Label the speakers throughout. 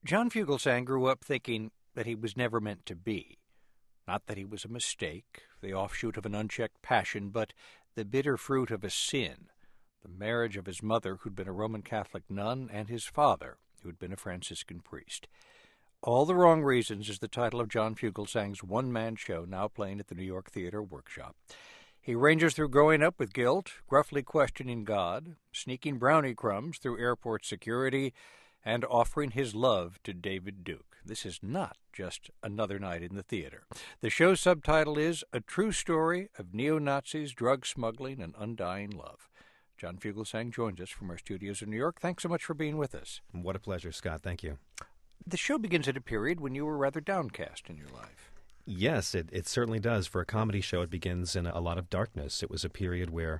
Speaker 1: John Fugelsang grew up thinking that he was never meant to be. Not that he was a mistake, the offshoot of an unchecked passion, but the bitter fruit of a sin, the marriage of his mother, who'd been a Roman Catholic nun, and his father, who'd been a Franciscan priest. All the Wrong Reasons is the title of John Fugelsang's one-man show now playing at the New York Theater Workshop. He ranges through growing up with guilt, gruffly questioning God, sneaking brownie crumbs through airport security, and offering his love to David Duke. This is not just another night in the theater. The show's subtitle is A True Story of Neo-Nazis, Drug Smuggling, and Undying Love. John Fugelsang joins us from our studios in New York. Thanks so much for being with us.
Speaker 2: What a pleasure, Scott. Thank you.
Speaker 1: The show begins at a period when you were rather downcast in your life.
Speaker 2: Yes, it certainly does. For a comedy show, it begins in a lot of darkness. It was a period where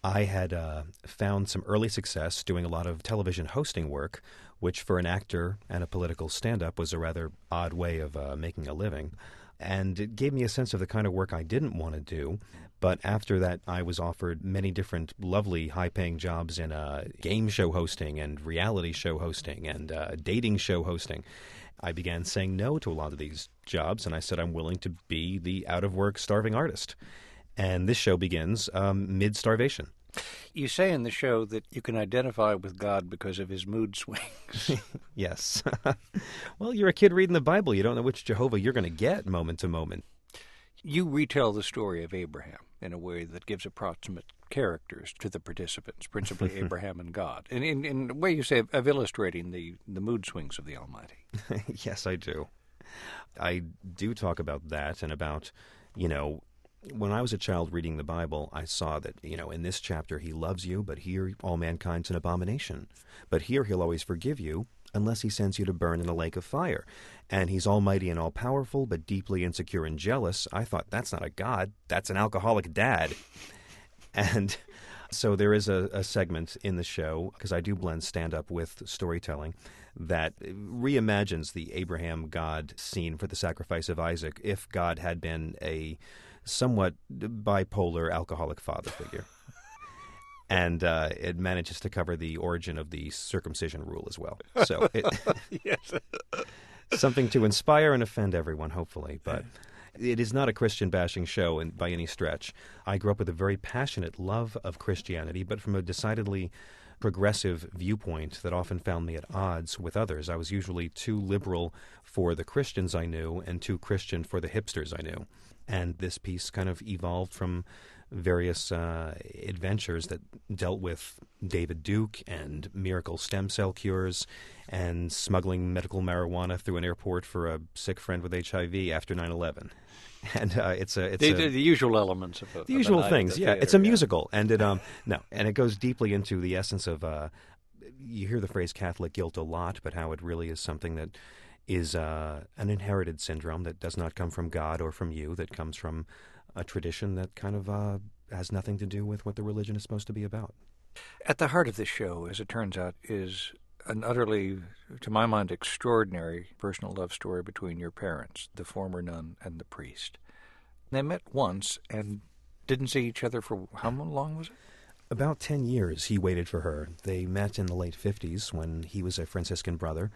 Speaker 2: I had found some early success doing a lot of television hosting work, which for an actor and a political stand-up was a rather odd way of making a living. And it gave me a sense of the kind of work I didn't want to do. But after that, I was offered many different lovely high-paying jobs in game show hosting and reality show hosting and dating show hosting. I began saying no to a lot of these jobs, and I said I'm willing to be the out-of-work starving artist. And this show begins mid-starvation.
Speaker 1: You say in the show that you can identify with God because of his mood swings.
Speaker 2: Yes. Well, you're a kid reading the Bible. You don't know which Jehovah you're going to get moment to moment.
Speaker 1: You retell the story of Abraham in a way that gives approximate characters to the participants, principally Abraham and God, and in a way you say of illustrating the mood swings of the Almighty.
Speaker 2: Yes, I do. I do talk about that and about, when I was a child reading the Bible, I saw that, in this chapter he loves you, but here all mankind's an abomination. But here he'll always forgive you unless he sends you to burn in a lake of fire. And he's almighty and all-powerful, but deeply insecure and jealous. I thought, that's not a God, that's an alcoholic dad. And so there is a segment in the show, because I do blend stand-up with storytelling, that reimagines the Abraham God scene for the sacrifice of Isaac if God had been a somewhat bipolar alcoholic father figure. And it manages to cover the origin of the circumcision rule as well. So
Speaker 1: Yes.
Speaker 2: Something to inspire and offend everyone, hopefully. But it is not a Christian-bashing show by any stretch. I grew up with a very passionate love of Christianity, but from a decidedly progressive viewpoint that often found me at odds with others. I was usually too liberal for the Christians I knew and too Christian for the hipsters I knew. And this piece kind of evolved from various adventures that dealt with David Duke and miracle stem cell cures and smuggling medical marijuana through an airport for a sick friend with HIV after 9/11. And it's
Speaker 1: the usual elements of
Speaker 2: the usual things. Yeah, it's a musical, and it goes deeply into the essence of. You hear the phrase Catholic guilt a lot, but how it really is something that is an inherited syndrome that does not come from God or from you, that comes from a tradition that kind of has nothing to do with what the religion is supposed to be about.
Speaker 1: At the heart of this show, as it turns out, is an utterly, to my mind, extraordinary personal love story between your parents, the former nun and the priest. They met once and didn't see each other for how long was it?
Speaker 2: About 10 years he waited for her. They met in the late 50s when he was a Franciscan brother.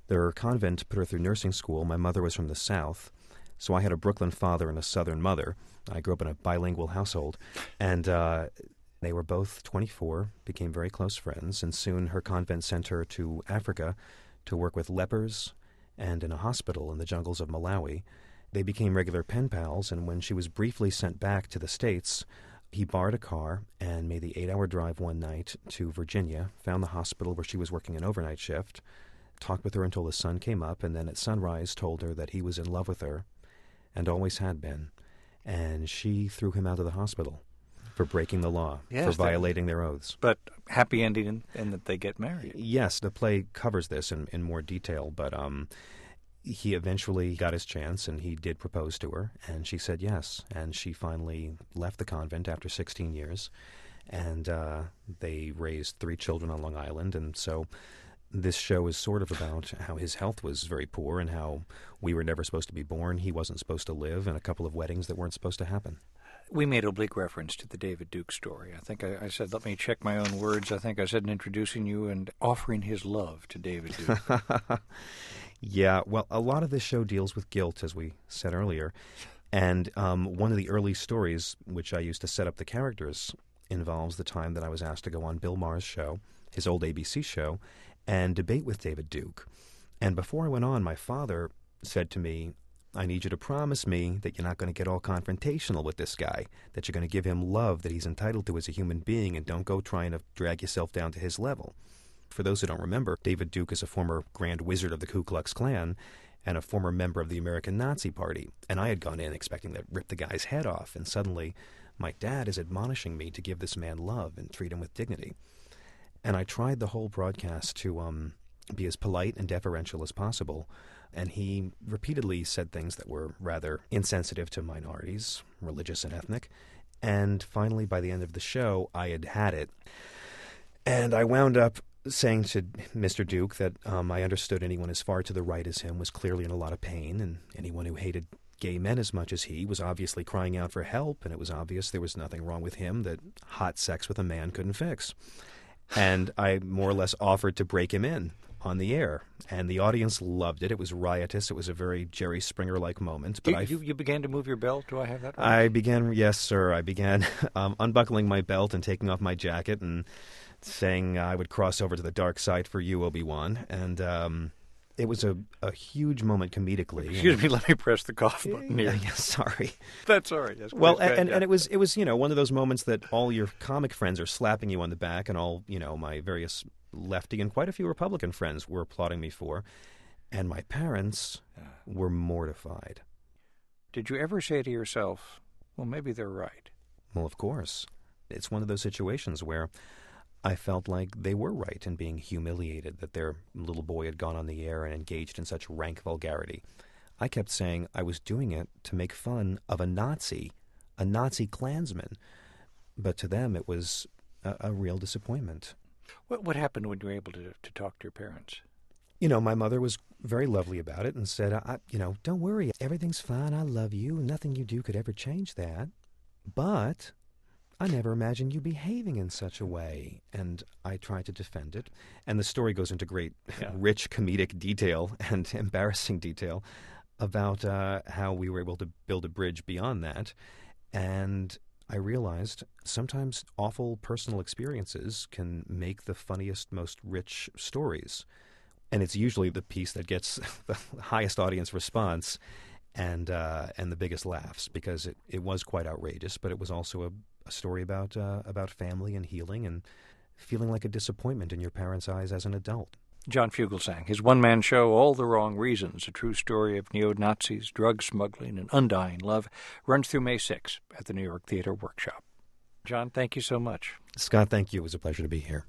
Speaker 2: Their convent put her through nursing school. My mother was from the South, so I had a Brooklyn father and a Southern mother. I grew up in a bilingual household, and they were both 24, became very close friends, and soon her convent sent her to Africa to work with lepers and in a hospital in the jungles of Malawi. They became regular pen pals, and when she was briefly sent back to the States, he borrowed a car and made the 8-hour drive one night to Virginia, found the hospital where she was working an overnight shift, talked with her until the sun came up, and then at sunrise told her that he was in love with her and always had been. And she threw him out of the hospital for breaking the law, for violating their oaths.
Speaker 1: But happy ending in that they get married.
Speaker 2: Yes, the play covers this in more detail, but he eventually got his chance, and he did propose to her, and she said yes. And she finally left the convent after 16 years, and they raised 3 children on Long Island. And so this show is sort of about how his health was very poor and how we were never supposed to be born, he wasn't supposed to live, and a couple of weddings that weren't supposed to happen.
Speaker 1: We made oblique reference to the David Duke story. I think I said, let me check my own words. I think I said in introducing you and offering his love to David Duke.
Speaker 2: Yeah, well, a lot of this show deals with guilt, as we said earlier. And one of the early stories, which I used to set up the characters, involves the time that I was asked to go on Bill Maher's show, his old ABC show, and debate with David Duke. And before I went on, my father said to me, I need you to promise me that you're not going to get all confrontational with this guy, that you're going to give him love that he's entitled to as a human being, and don't go trying to drag yourself down to his level. For those who don't remember, David Duke is a former Grand Wizard of the Ku Klux Klan and a former member of the American Nazi Party. And I had gone in expecting to rip the guy's head off, and suddenly my dad is admonishing me to give this man love and treat him with dignity. And I tried the whole broadcast to be as polite and deferential as possible, and he repeatedly said things that were rather insensitive to minorities, religious and ethnic. And finally, by the end of the show, I had had it. And I wound up saying to Mr. Duke that I understood anyone as far to the right as him was clearly in a lot of pain, and anyone who hated gay men as much as he was obviously crying out for help, and it was obvious there was nothing wrong with him that hot sex with a man couldn't fix. And I more or less offered to break him in on the air, and the audience loved it. It was riotous. It was a very Jerry Springer-like moment. But
Speaker 1: you began to move your belt? Do I have that right?
Speaker 2: I began, yes, sir. I began unbuckling my belt and taking off my jacket and saying I would cross over to the dark side for you, Obi-Wan. And it was a huge moment comedically.
Speaker 1: Excuse me, let me press the cough button here.
Speaker 2: Yeah, sorry.
Speaker 1: That's all right. Yes,
Speaker 2: well, and it was one of those moments that all your comic friends are slapping you on the back, and all my various lefty and quite a few Republican friends were applauding me for, and my parents were mortified.
Speaker 1: Did you ever say to yourself, well, maybe they're right?
Speaker 2: Well, of course. It's one of those situations where I felt like they were right in being humiliated that their little boy had gone on the air and engaged in such rank vulgarity. I kept saying I was doing it to make fun of a Nazi Klansman. But to them it was a real disappointment.
Speaker 1: What happened when you were able to talk to your parents?
Speaker 2: My mother was very lovely about it and said, don't worry, everything's fine, I love you, nothing you do could ever change that. But I never imagined you behaving in such a way. And I tried to defend it. And the story goes into great, rich comedic detail and embarrassing detail about how we were able to build a bridge beyond that. And I realized sometimes awful personal experiences can make the funniest, most rich stories. And it's usually the piece that gets the highest audience response and the biggest laughs, because it was quite outrageous, but it was also a story about family and healing and feeling like a disappointment in your parents' eyes as an adult.
Speaker 1: John Fugelsang, his one-man show, All the Wrong Reasons, a true story of neo-Nazis, drug smuggling, and undying love, runs through May 6 at the New York Theater Workshop. John, thank you so much.
Speaker 2: Scott, thank you. It was a pleasure to be here.